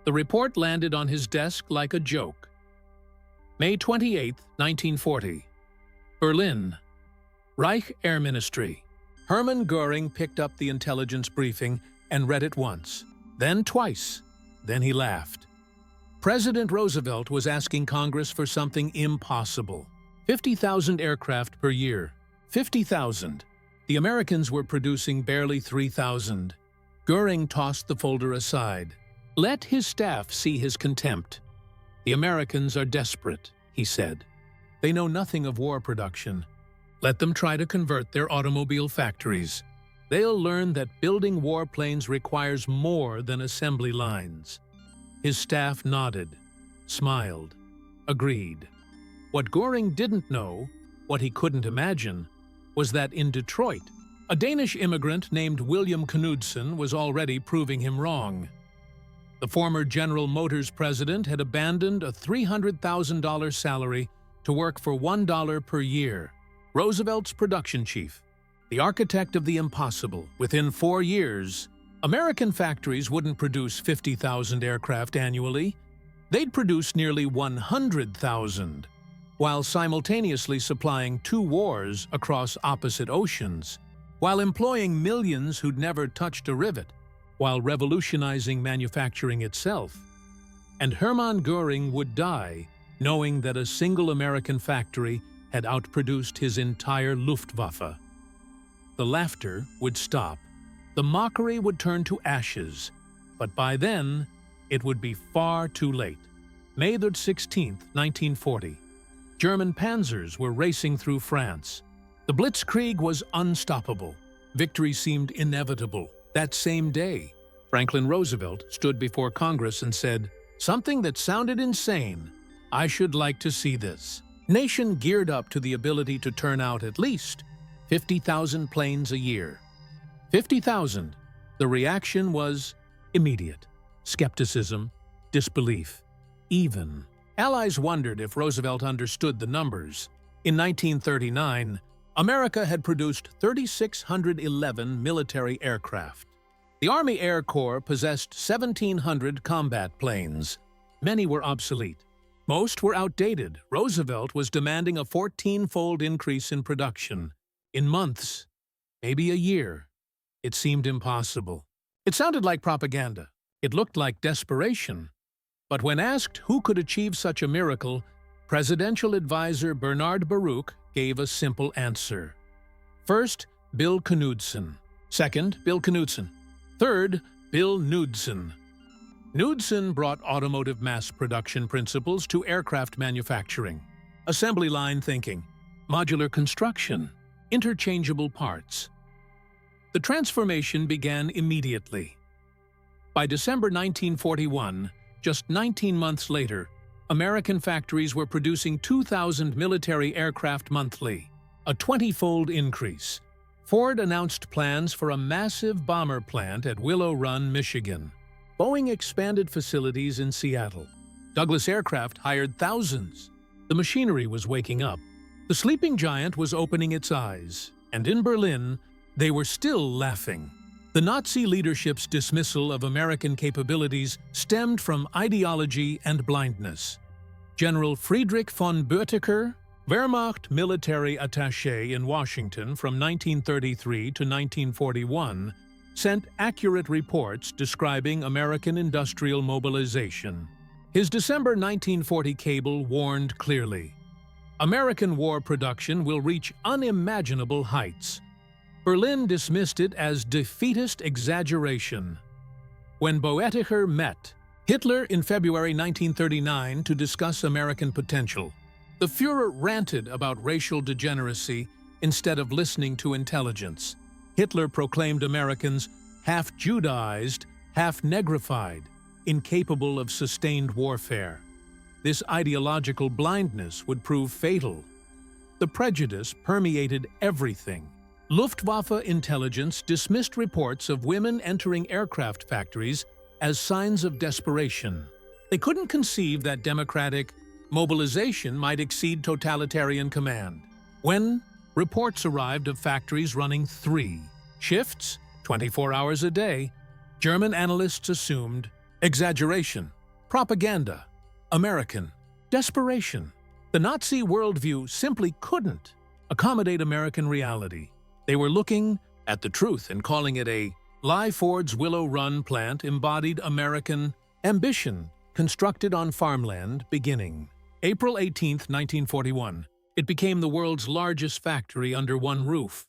The report landed on his desk like a joke. May 28, 1940. Berlin. Reich Air Ministry. Hermann Göring picked up the intelligence briefing and read it once, then twice. Then he laughed. President Roosevelt was asking Congress for something impossible. 50,000 aircraft per year. 50,000. The Americans were producing barely 3,000. Göring tossed the folder aside. Let his staff see his contempt. The Americans are desperate, he said. They know nothing of war production. Let them try to convert their automobile factories. They'll learn that building warplanes requires more than assembly lines. His staff nodded, smiled, agreed. What Göring didn't know, what he couldn't imagine, was that in Detroit, a Danish immigrant named William Knudsen was already proving him wrong. The former General Motors president had abandoned a $300,000 salary to work for $1 per year. Roosevelt's production chief, the architect of the impossible. Within 4 years, American factories wouldn't produce 50,000 aircraft annually. They'd produce nearly 100,000, while simultaneously supplying 2 wars across opposite oceans, while employing millions who'd never touched a rivet, while revolutionizing manufacturing itself. And Hermann Göring would die knowing that a single American factory had outproduced his entire Luftwaffe. The laughter would stop. The mockery would turn to ashes. But by then, it would be far too late. May 16, 1940. German panzers were racing through France. The Blitzkrieg was unstoppable. Victory seemed inevitable. That same day, Franklin Roosevelt stood before Congress and said, "Something that sounded insane. I should like to see this." Nation geared up to the ability to turn out at least 50,000 planes a year. 50,000. The reaction was immediate. Skepticism, disbelief, even. Allies wondered if Roosevelt understood the numbers. In 1939, America had produced 3,611 military aircraft. The Army Air Corps possessed 1,700 combat planes. Many were obsolete. Most were outdated. Roosevelt was demanding a 14-fold increase in production. In months, maybe a year. It seemed impossible. It sounded like propaganda. It looked like desperation. But when asked who could achieve such a miracle, presidential advisor Bernard Baruch gave a simple answer. First, Bill Knudsen. Second, Bill Knudsen. Third, Bill Knudsen. Knudsen brought automotive mass production principles to aircraft manufacturing. Assembly line thinking, modular construction, interchangeable parts. The transformation began immediately. By December 1941, just 19 months later, American factories were producing 2,000 military aircraft monthly, a 20-fold increase. Ford announced plans for a massive bomber plant at Willow Run, Michigan. Boeing expanded facilities in Seattle. Douglas Aircraft hired thousands. The machinery was waking up. The sleeping giant was opening its eyes. And in Berlin, they were still laughing. The Nazi leadership's dismissal of American capabilities stemmed from ideology and blindness. General Friedrich von Boetticher, Wehrmacht military attaché in Washington from 1933 to 1941, sent accurate reports describing American industrial mobilization. His December 1940 cable warned clearly, American war production will reach unimaginable heights. Berlin dismissed it as defeatist exaggeration. When Boetticher met Hitler in February 1939 to discuss American potential, the Führer ranted about racial degeneracy instead of listening to intelligence. Hitler proclaimed Americans half-Judaized, half-negrified, incapable of sustained warfare. This ideological blindness would prove fatal. The prejudice permeated everything. Luftwaffe intelligence dismissed reports of women entering aircraft factories as signs of desperation. They couldn't conceive that democratic mobilization might exceed totalitarian command. When reports arrived of factories running 3 shifts, 24 hours a day, German analysts assumed Exaggeration, propaganda, American, desperation. The Nazi worldview simply couldn't accommodate American reality. They were looking at the truth and calling it a lie. Ford's Willow Run plant embodied American ambition, constructed on farmland beginning April 18, 1941. It became the world's largest factory under one roof,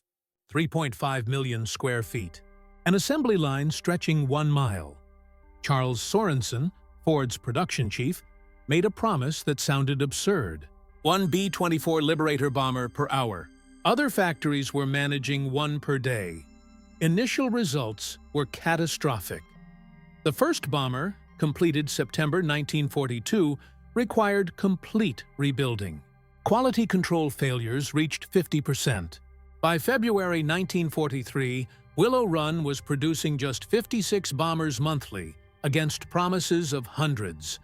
3.5 million square feet, an assembly line stretching 1 mile. Charles Sorensen, Ford's production chief, made a promise that sounded absurd: 1 B-24 Liberator bomber per hour. Other factories were managing 1 per day. Initial results were catastrophic. The first bomber, completed September 1942, required complete rebuilding. Quality control failures reached 50%. By February 1943, Willow Run was producing just 56 bombers monthly, against promises of hundreds.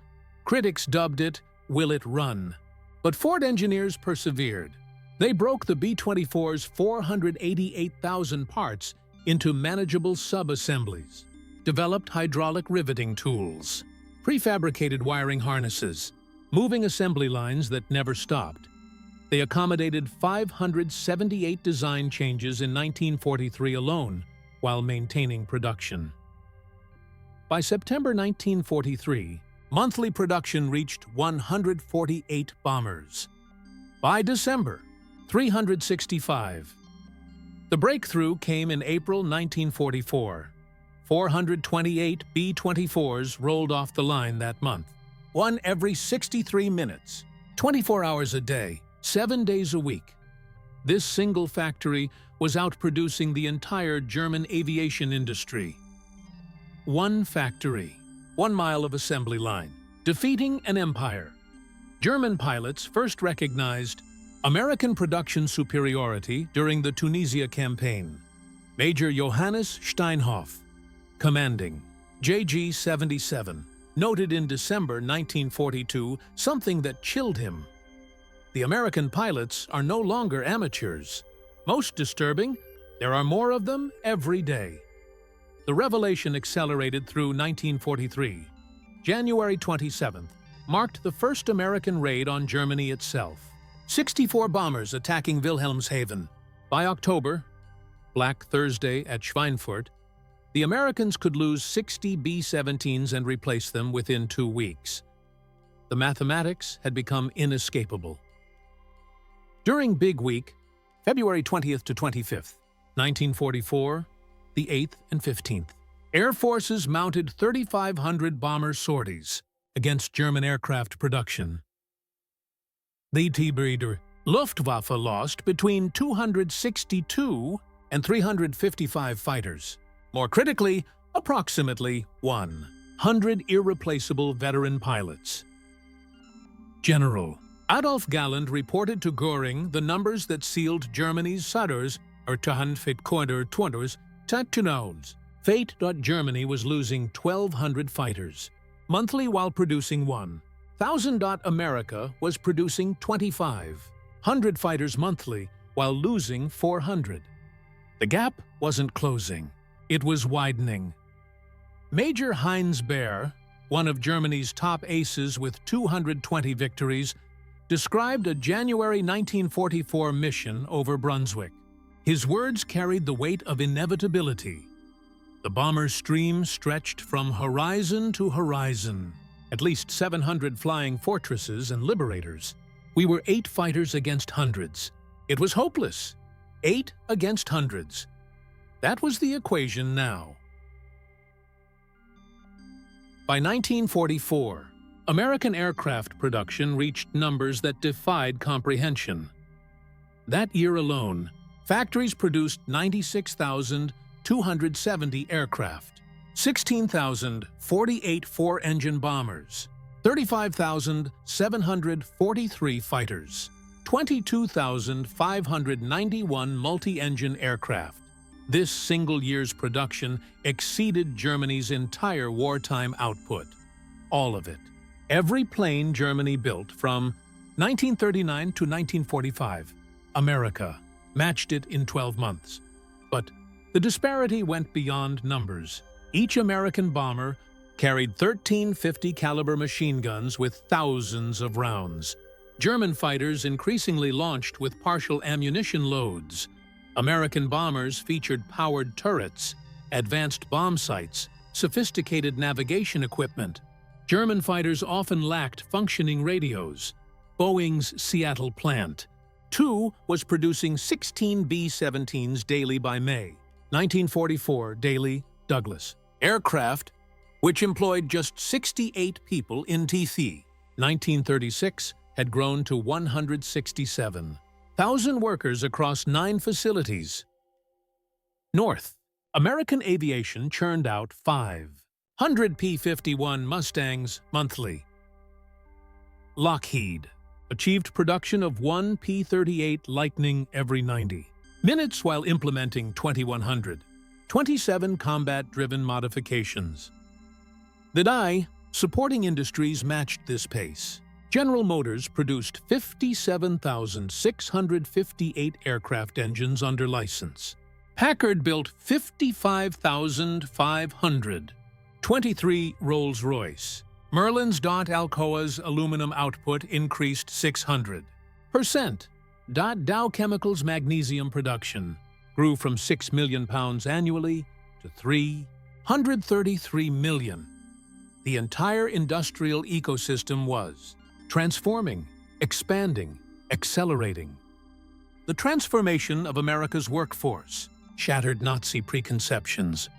Critics dubbed it "Will It Run?" But Ford engineers persevered. They broke the B-24's 488,000 parts into manageable sub-assemblies, developed hydraulic riveting tools, prefabricated wiring harnesses, moving assembly lines that never stopped. They accommodated 578 design changes in 1943 alone, while maintaining production. By September 1943, monthly production reached 148 bombers. By December, 365. The breakthrough came in April 1944. 428 B-24s rolled off the line that month, one every 63 minutes, 24 hours a day, 7 days a week. This single factory was outproducing the entire German aviation industry. One factory, 1 mile of assembly line, defeating an empire. German pilots first recognized American production superiority during the Tunisia campaign. Major Johannes Steinhoff, commanding JG-77, noted in December 1942 something that chilled him. The American pilots are no longer amateurs. Most disturbing, there are more of them every day. The revelation accelerated through 1943. January 27th marked the first American raid on Germany itself. 64 bombers attacking Wilhelmshaven. By October, Black Thursday at Schweinfurt, the Americans could lose 60 B-17s and replace them within 2 weeks. The mathematics had become inescapable. During Big Week, February 20th to 25th, 1944, the 8th and 15th, Air Forces mounted 3,500 bomber sorties against German aircraft production. The Luftwaffe lost between 262 and 355 fighters. More critically, approximately 100 irreplaceable veteran pilots. General Adolf Galland reported to Göring the numbers that sealed Germany's Sudders or Tunnelfit Tattunauds. Fate. Germany was losing 1,200 fighters monthly while producing 1,000. America was producing 2,500 fighters monthly while losing 400. The gap wasn't closing, it was widening. Major Heinz Baer, one of Germany's top aces with 220 victories, described a January 1944 mission over Brunswick. His words carried the weight of inevitability. The bomber stream stretched from horizon to horizon, at least 700 flying fortresses and liberators. We were 8 fighters against hundreds. It was hopeless. 8 against hundreds. That was the equation now. By 1944, American aircraft production reached numbers that defied comprehension. That year alone, factories produced 96,270 aircraft, 16,048 four-engine bombers, 35,743 fighters, 22,591 multi-engine aircraft. This single year's production exceeded Germany's entire wartime output. All of it. Every plane Germany built from 1939 to 1945, America matched it in 12 months. But the disparity went beyond numbers. Each American bomber carried 13 50 caliber machine guns with thousands of rounds. German fighters increasingly launched with partial ammunition loads. American bombers featured powered turrets, advanced bomb sights, sophisticated navigation equipment. German fighters often lacked functioning radios. Boeing's Seattle plant, too, was producing 16 B-17s daily by May. 1944, daily, Douglas. Aircraft, which employed just 68 people in TC. 1936 had grown to 167,000 workers across 9 facilities. North, American aviation churned out 500 P-51 Mustangs monthly. Lockheed achieved production of 1 P-38 Lightning every 90 minutes while implementing 2,127 combat-driven modifications. The WWII supporting industries matched this pace. General Motors produced 57,658 aircraft engines under license. Packard built 55,523 Rolls-Royce. Merlin's Alcoa's aluminum output increased 600%. Dow Chemical's magnesium production grew from 6 million pounds annually to 333 million. The entire industrial ecosystem was transforming, expanding, accelerating. The transformation of America's workforce shattered Nazi preconceptions.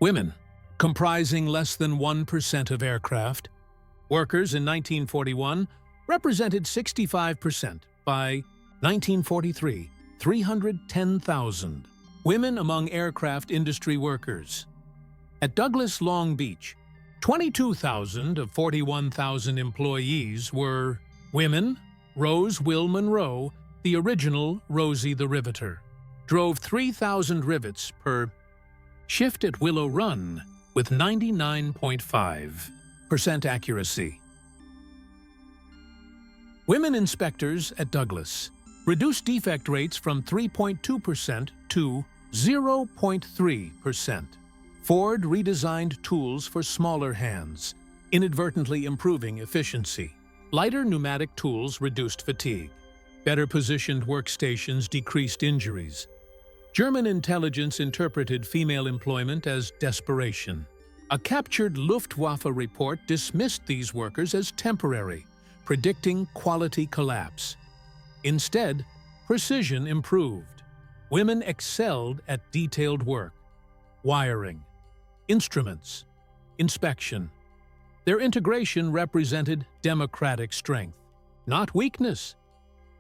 Women, comprising less than 1% of aircraft, workers in 1941 represented 65%. By 1943, 310,000 women among aircraft industry workers. At Douglas Long Beach, 22,000 of 41,000 employees were women. Rose Will Monroe, the original Rosie the Riveter, drove 3,000 rivets per shift at Willow Run with 99.5% accuracy. Women inspectors at Douglas reduced defect rates from 3.2% to 0.3%. Ford redesigned tools for smaller hands, inadvertently improving efficiency. Lighter pneumatic tools reduced fatigue. Better positioned workstations decreased injuries. German intelligence interpreted female employment as desperation. A captured Luftwaffe report dismissed these workers as temporary, predicting quality collapse. Instead, precision improved. Women excelled at detailed work, wiring, instruments, inspection. Their integration represented democratic strength, not weakness.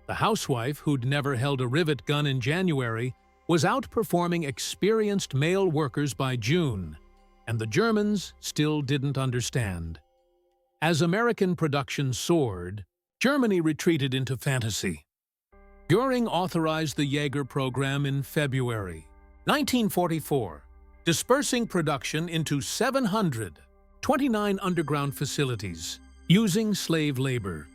The housewife, who'd never held a rivet gun in January, was outperforming experienced male workers by June, and the Germans still didn't understand. As American production soared, Germany retreated into fantasy. Göring authorized the Jaeger program in February 1944, dispersing production into 729 underground facilities, using slave labor.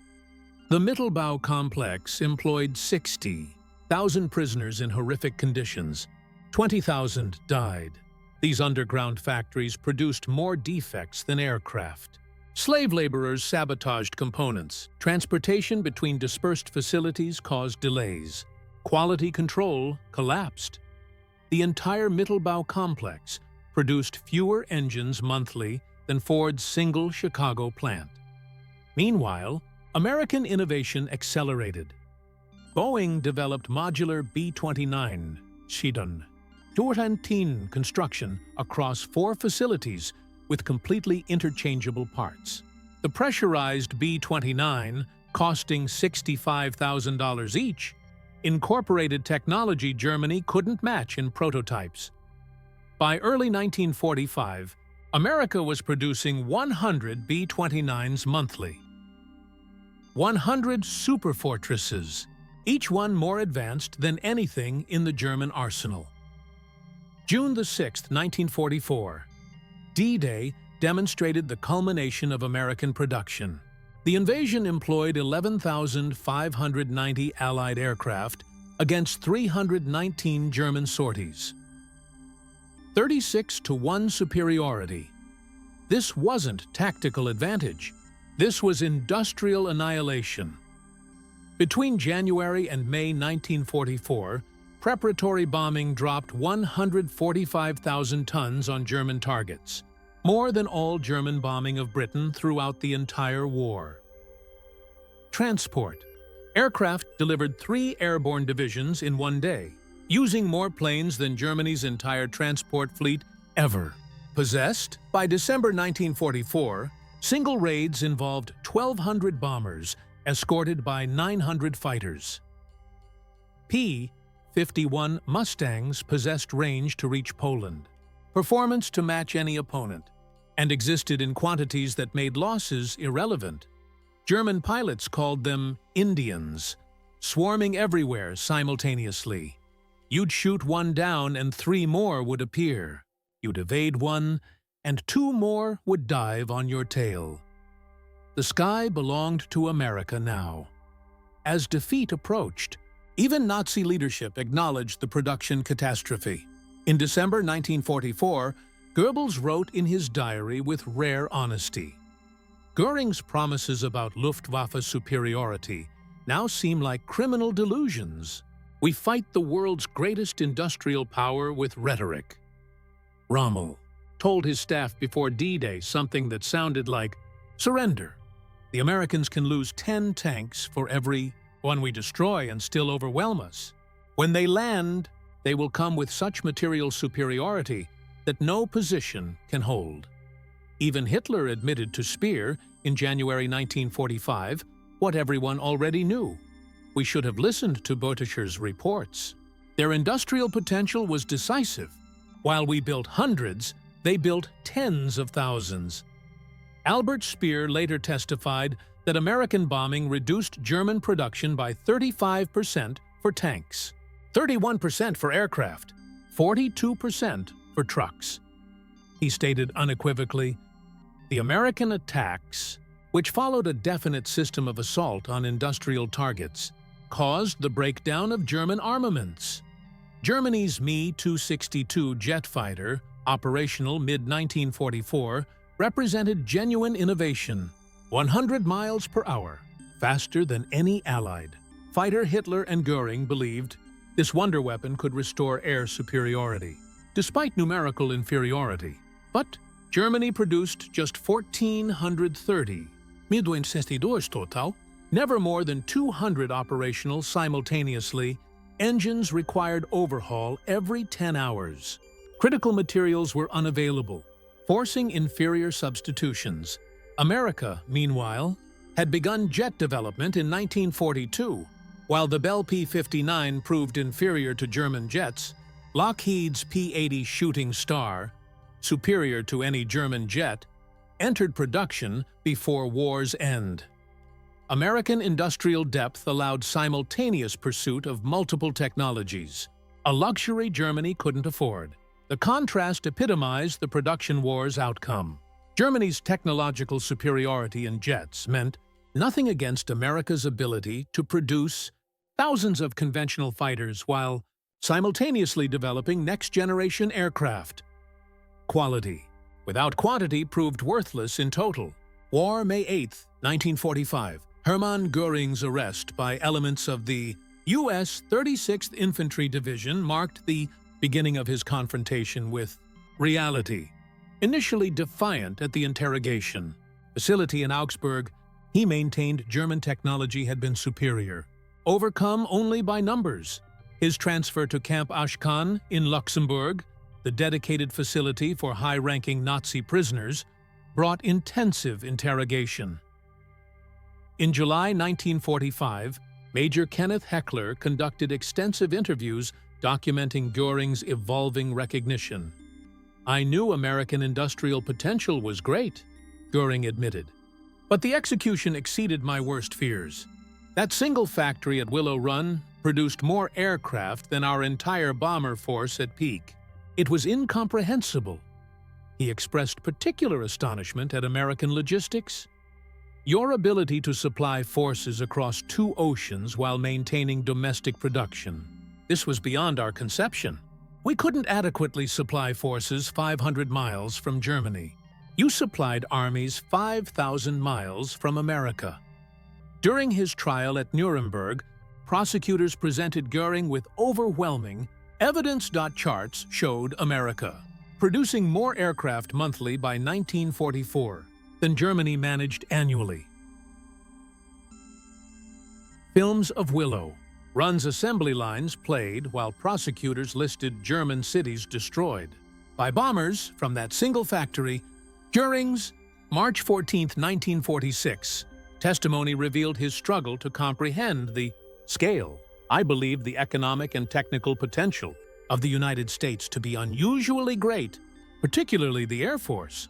The Mittelbau complex employed 60,000 prisoners in horrific conditions. 20,000 died. These underground factories produced more defects than aircraft. Slave laborers sabotaged components. Transportation between dispersed facilities caused delays. Quality control collapsed. The entire Mittelbau complex produced fewer engines monthly than Ford's single Chicago plant. Meanwhile, American innovation accelerated. Boeing developed modular B-29 Schiedon Turrentine construction across 4 facilities with completely interchangeable parts. The pressurized B-29, costing $65,000 each, incorporated technology Germany couldn't match in prototypes. By early 1945, America was producing 100 B-29s monthly. 100 superfortresses, each one more advanced than anything in the German arsenal. June 6, 1944. D-Day demonstrated the culmination of American production. The invasion employed 11,590 Allied aircraft against 319 German sorties. 36-1 superiority. This wasn't tactical advantage. This was industrial annihilation. Between January and May 1944, preparatory bombing dropped 145,000 tons on German targets, more than all German bombing of Britain throughout the entire war. Transport. Aircraft delivered 3 airborne divisions in one day, using more planes than Germany's entire transport fleet ever possessed. By December 1944, single raids involved 1,200 bombers escorted by 900 fighters. P-51 Mustangs possessed range to reach Poland, performance to match any opponent, and existed in quantities that made losses irrelevant. German pilots called them Indians, swarming everywhere simultaneously. You'd shoot one down and 3 more would appear. You'd evade one, and 2 more would dive on your tail. The sky belonged to America now. As defeat approached, even Nazi leadership acknowledged the production catastrophe. In December 1944, Goebbels wrote in his diary with rare honesty, "Göring's promises about Luftwaffe superiority now seem like criminal delusions. We fight the world's greatest industrial power with rhetoric." Rommel told his staff before D-Day something that sounded like, "Surrender. The Americans can lose 10 tanks for every one we destroy and still overwhelm us. When they land, they will come with such material superiority that no position can hold." Even Hitler admitted to Speer in January 1945 what everyone already knew. We should have listened to Bötticher's reports. Their industrial potential was decisive. While we built hundreds, they built tens of thousands. Albert Speer later testified that American bombing reduced German production by 35% for tanks, 31% for aircraft, 42% for trucks. He stated unequivocally, "The American attacks, which followed a definite system of assault on industrial targets, caused the breakdown of German armaments." Germany's Me-262 jet fighter, operational mid-1944, represented genuine innovation, 100 miles per hour, faster than any Allied. Fighter Hitler and Göring believed this wonder weapon could restore air superiority, despite numerical inferiority. But Germany produced just 1,430, 1262 total, never more than 200 operational simultaneously. Engines required overhaul every 10 hours. Critical materials were unavailable, forcing inferior substitutions. America, meanwhile, had begun jet development in 1942. While the Bell P-59 proved inferior to German jets, Lockheed's P-80 Shooting Star, superior to any German jet, entered production before war's end. American industrial depth allowed simultaneous pursuit of multiple technologies, a luxury Germany couldn't afford. The contrast epitomized the production war's outcome. Germany's technological superiority in jets meant nothing against America's ability to produce thousands of conventional fighters while simultaneously developing next-generation aircraft. Quality without quantity proved worthless in total. War, May 8, 1945. Hermann Göring's arrest by elements of the U.S. 36th Infantry Division marked the beginning of his confrontation with reality. Initially defiant at the interrogation facility in Augsburg, he maintained German technology had been superior, overcome only by numbers. His transfer to Camp Ashkan in Luxembourg, the dedicated facility for high-ranking Nazi prisoners, brought intensive interrogation. In July 1945, Major Kenneth Heckler conducted extensive interviews documenting Göring's evolving recognition. "I knew American industrial potential was great," Göring admitted, "but the execution exceeded my worst fears. That single factory at Willow Run produced more aircraft than our entire bomber force at peak. It was incomprehensible." He expressed particular astonishment at American logistics. "Your ability to supply forces across 2 oceans while maintaining domestic production. This was beyond our conception." We couldn't adequately supply forces 500 miles from Germany. You supplied armies 5,000 miles from America. During his trial at Nuremberg, prosecutors presented Göring with overwhelming evidence. Charts showed America producing more aircraft monthly by 1944 than Germany managed annually. Films of Willow. Run's assembly lines played while prosecutors listed German cities destroyed by bombers from that single factory. Göring's March 14, 1946, testimony revealed his struggle to comprehend the scale. I believed the economic and technical potential of the United States to be unusually great, particularly the Air Force.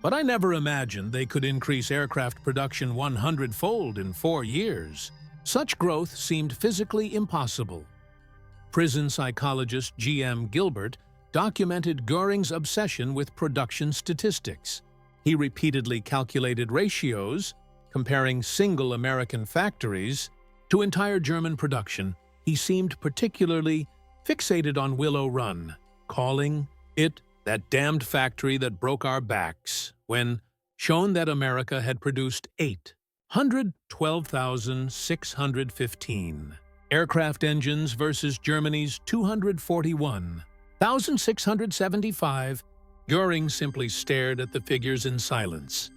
But I never imagined they could increase aircraft production 100-fold in 4 years. Such growth seemed physically impossible. Prison psychologist G.M. Gilbert documented Göring's obsession with production statistics. He repeatedly calculated ratios, comparing single American factories to entire German production. He seemed particularly fixated on Willow Run, calling it that damned factory that broke our backs, when shown that America had produced 812,615 aircraft engines versus Germany's 241,675. Göring simply stared at the figures in silence.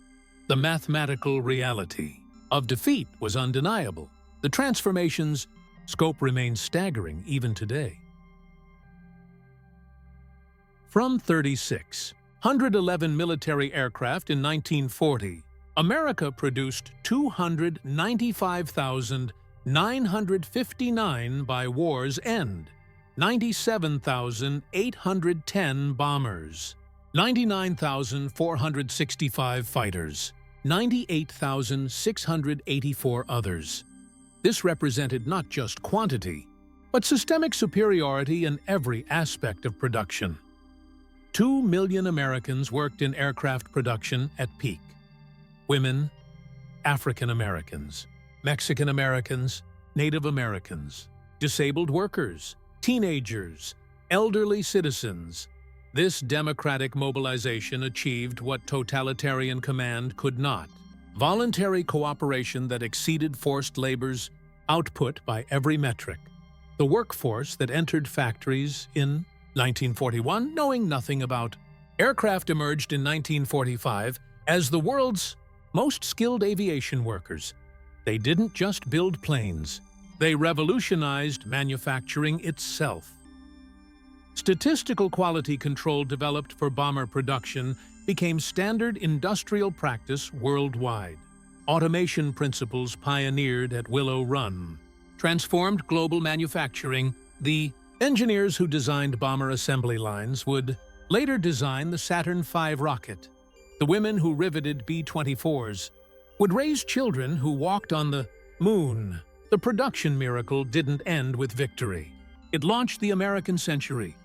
The mathematical reality of defeat was undeniable. The transformation's scope remains staggering even today. From 3,611 military aircraft in 1940, America produced 295,959 by war's end, 97,810 bombers, 99,465 fighters, 98,684 others. This represented not just quantity, but systemic superiority in every aspect of production. 2 million Americans worked in aircraft production at peak. Women, African Americans, Mexican Americans, Native Americans, disabled workers, teenagers, elderly citizens. This democratic mobilization achieved what totalitarian command could not: voluntary cooperation that exceeded forced labor's output by every metric. The workforce that entered factories in 1941, knowing nothing about aircraft, emerged in 1945 as the world's most skilled aviation workers. They didn't just build planes, they revolutionized manufacturing itself. Statistical quality control developed for bomber production became standard industrial practice worldwide. Automation principles pioneered at Willow Run transformed global manufacturing. The engineers who designed bomber assembly lines would later design the Saturn V rocket. The women who riveted B-24s would raise children who walked on the moon. The production miracle didn't end with victory. It launched the American century.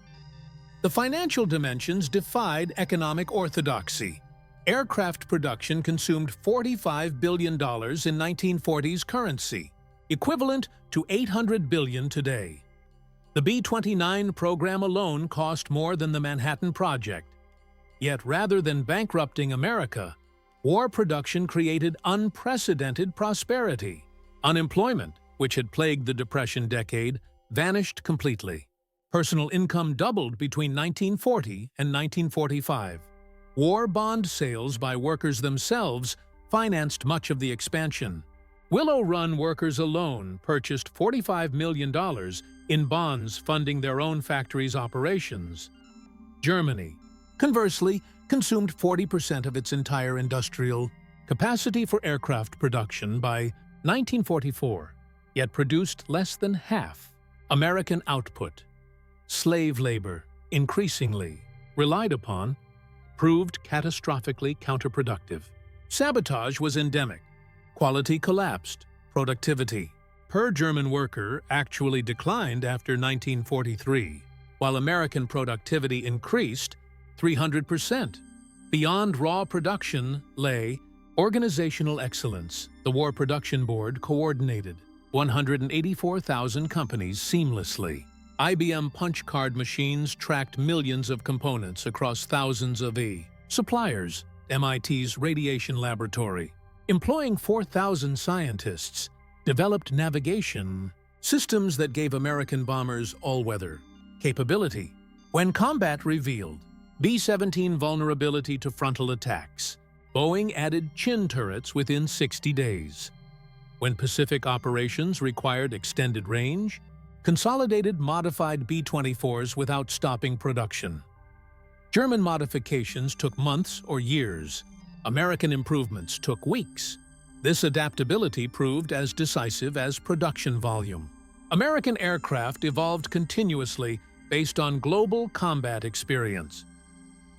The financial dimensions defied economic orthodoxy. Aircraft production consumed $45 billion in 1940s currency, equivalent to $800 billion today. The B-29 program alone cost more than the Manhattan Project. Yet rather than bankrupting America, war production created unprecedented prosperity. Unemployment, which had plagued the Depression decade, vanished completely. Personal income doubled between 1940 and 1945. War bond sales by workers themselves financed much of the expansion. Willow Run workers alone purchased $45 million in bonds funding their own factories' operations. Germany, conversely, consumed 40% of its entire industrial capacity for aircraft production by 1944, yet produced less than half American output. Slave labor, increasingly relied upon, proved catastrophically counterproductive. Sabotage was endemic. Quality collapsed. Productivity per German worker actually declined after 1943, while American productivity increased 300%. Beyond raw production lay organizational excellence. The War Production Board coordinated 184,000 companies seamlessly. IBM punch card machines tracked millions of components across thousands of suppliers. MIT's radiation laboratory, employing 4,000 scientists, developed navigation systems that gave American bombers all-weather capability. When combat revealed B-17 vulnerability to frontal attacks, Boeing added chin turrets within 60 days. When Pacific operations required extended range, consolidated modified B-24s without stopping production. German modifications took months or years. American improvements took weeks. This adaptability proved as decisive as production volume. American aircraft evolved continuously based on global combat experience.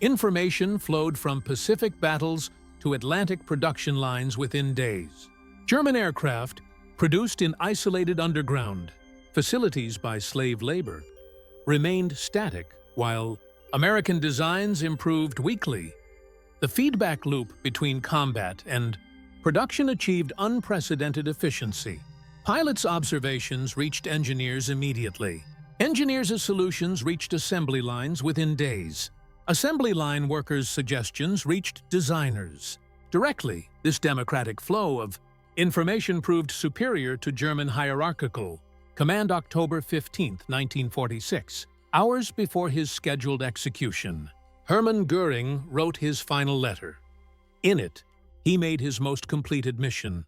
Information flowed from Pacific battles to Atlantic production lines within days. German aircraft, produced in isolated underground facilities by slave labor, remained static, while American designs improved weekly. The feedback loop between combat and production achieved unprecedented efficiency. Pilots' observations reached engineers immediately. Engineers' solutions reached assembly lines within days. Assembly line workers' suggestions reached designers directly. This democratic flow of information proved superior to German hierarchical command. October 15, 1946, hours before his scheduled execution, Hermann Göring wrote his final letter. In it, he made his most complete admission.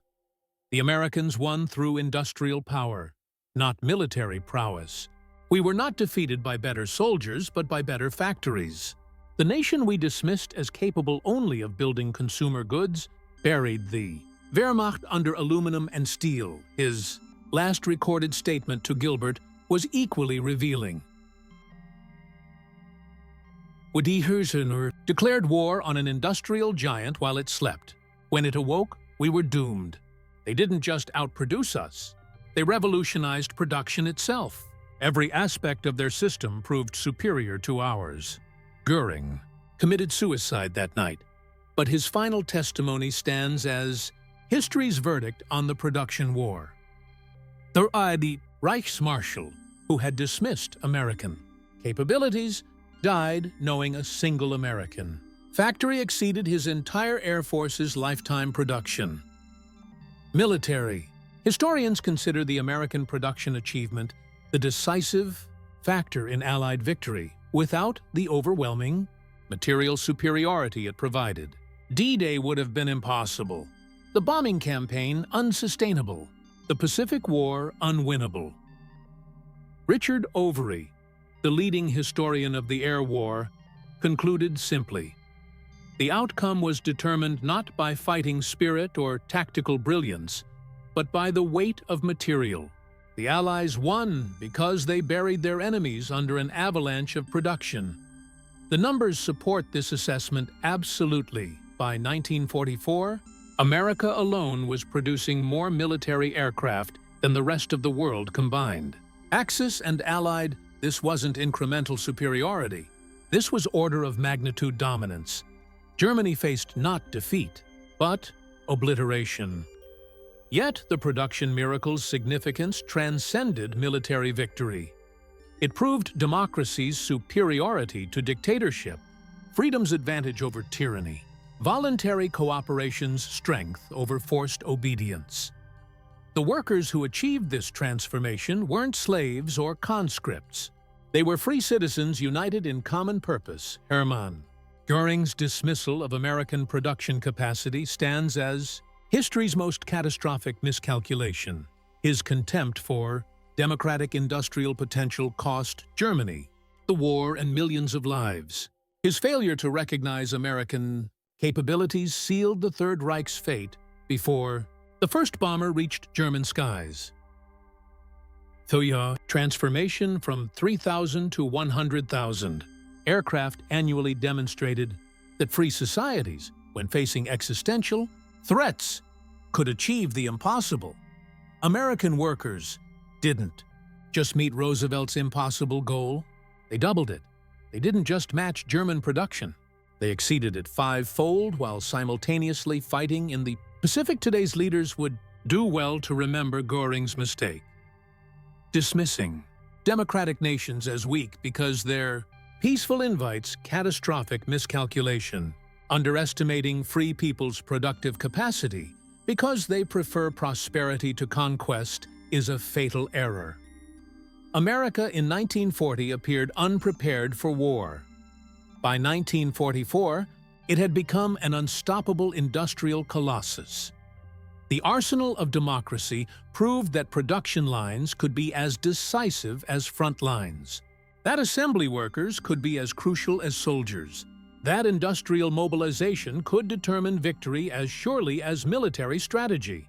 The Americans won through industrial power, not military prowess. We were not defeated by better soldiers, but by better factories. The nation we dismissed as capable only of building consumer goods buried the Wehrmacht under aluminum and steel. His last recorded statement to Gilbert was equally revealing. WWII declared war on an industrial giant while it slept. When it awoke, we were doomed. They didn't just outproduce us. They revolutionized production itself. Every aspect of their system proved superior to ours. Göring committed suicide that night, but his final testimony stands as history's verdict on the production war. The Reichsmarschall, who had dismissed American capabilities, died knowing a single American factory exceeded his entire Air Force's lifetime production. Military. Historians consider the American production achievement the decisive factor in Allied victory. Without the overwhelming material superiority it provided, D-Day would have been impossible, the bombing campaign unsustainable, the Pacific War unwinnable. Richard Overy, the leading historian of the Air War, concluded simply, the outcome was determined not by fighting spirit or tactical brilliance, but by the weight of material. The Allies won because they buried their enemies under an avalanche of production. The numbers support this assessment absolutely. By 1944, America alone was producing more military aircraft than the rest of the world combined. Axis and Allied, this wasn't incremental superiority. This was order of magnitude dominance. Germany faced not defeat, but obliteration. Yet the production miracle's significance transcended military victory. It proved democracy's superiority to dictatorship, freedom's advantage over tyranny, voluntary cooperation's strength over forced obedience. The workers who achieved this transformation weren't slaves or conscripts. They were free citizens united in common purpose. Hermann Göring's dismissal of American production capacity stands as history's most catastrophic miscalculation. His contempt for democratic industrial potential cost Germany the war and millions of lives. His failure to recognize American capabilities sealed the Third Reich's fate before the first bomber reached German skies. The transformation from 3,000 to 100,000 aircraft annually demonstrated that free societies, when facing existential threats, could achieve the impossible. American workers didn't just meet Roosevelt's impossible goal, they doubled it. They didn't just match German production, they exceeded it five-fold while simultaneously fighting in the Pacific. Today's leaders would do well to remember Göring's mistake. Dismissing democratic nations as weak because their peaceful invites catastrophic miscalculation, underestimating free people's productive capacity because they prefer prosperity to conquest is a fatal error. America in 1940 appeared unprepared for war. By 1944, it had become an unstoppable industrial colossus. The arsenal of democracy proved that production lines could be as decisive as front lines, that assembly workers could be as crucial as soldiers, that industrial mobilization could determine victory as surely as military strategy.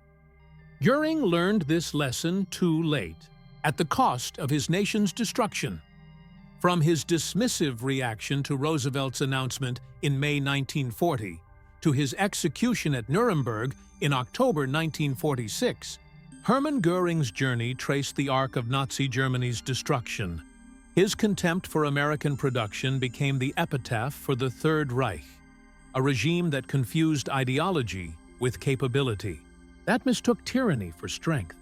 Göring learned this lesson too late, at the cost of his nation's destruction. From his dismissive reaction to Roosevelt's announcement in May 1940 to his execution at Nuremberg in October 1946, Hermann Göring's journey traced the arc of Nazi Germany's destruction. His contempt for American production became the epitaph for the Third Reich, a regime that confused ideology with capability, that mistook tyranny for strength,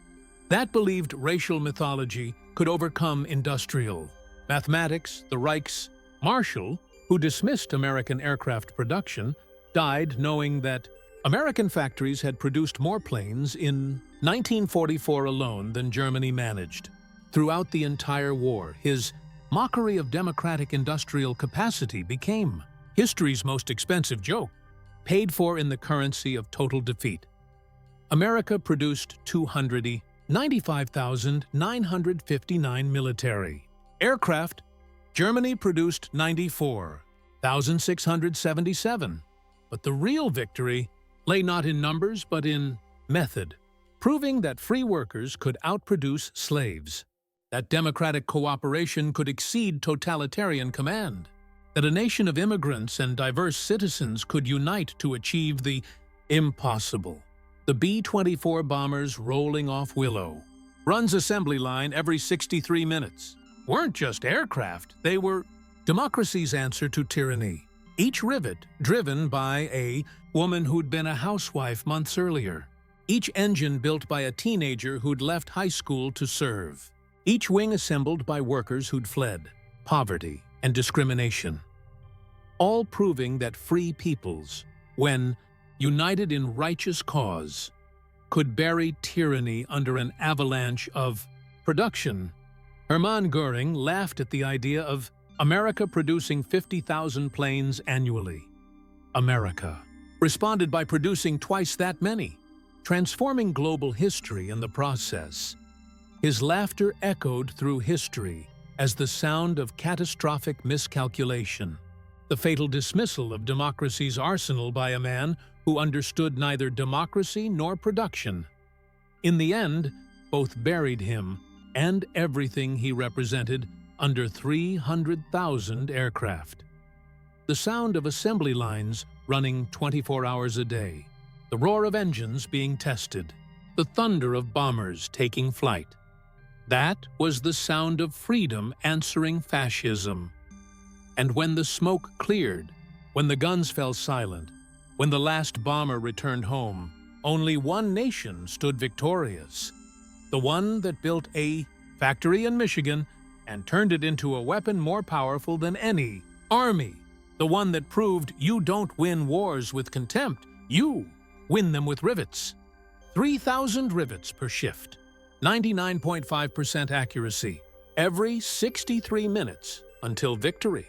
that believed racial mythology could overcome industrial. Mathematics, the Reich's Marshall, who dismissed American aircraft production, died knowing that American factories had produced more planes in 1944 alone than Germany managed. Throughout the entire war, his mockery of democratic industrial capacity became history's most expensive joke, paid for in the currency of total defeat. America produced 295,959 military aircraft. Germany produced 94,677. But the real victory lay not in numbers but in method, proving that free workers could outproduce slaves, that democratic cooperation could exceed totalitarian command, that a nation of immigrants and diverse citizens could unite to achieve the impossible. The B-24 bombers rolling off Willow, Run's assembly line every 63 minutes, weren't just aircraft, they were democracy's answer to tyranny. Each rivet driven by a woman who'd been a housewife months earlier. Each engine built by a teenager who'd left high school to serve. Each wing assembled by workers who'd fled poverty and discrimination. All proving that free peoples, when united in righteous cause, could bury tyranny under an avalanche of production. Hermann Göring laughed at the idea of America producing 50,000 planes annually. America responded by producing twice that many, transforming global history in the process. His laughter echoed through history as the sound of catastrophic miscalculation, the fatal dismissal of democracy's arsenal by a man who understood neither democracy nor production. In the end, both buried him and everything he represented under 300,000 aircraft. The sound of assembly lines running 24 hours a day, the roar of engines being tested, the thunder of bombers taking flight. That was the sound of freedom answering fascism. And when the smoke cleared, when the guns fell silent, when the last bomber returned home, only one nation stood victorious. The one that built a factory in Michigan and turned it into a weapon more powerful than any army. The one that proved you don't win wars with contempt, you win them with rivets. 3,000 rivets per shift, 99.5% accuracy, every 63 minutes until victory.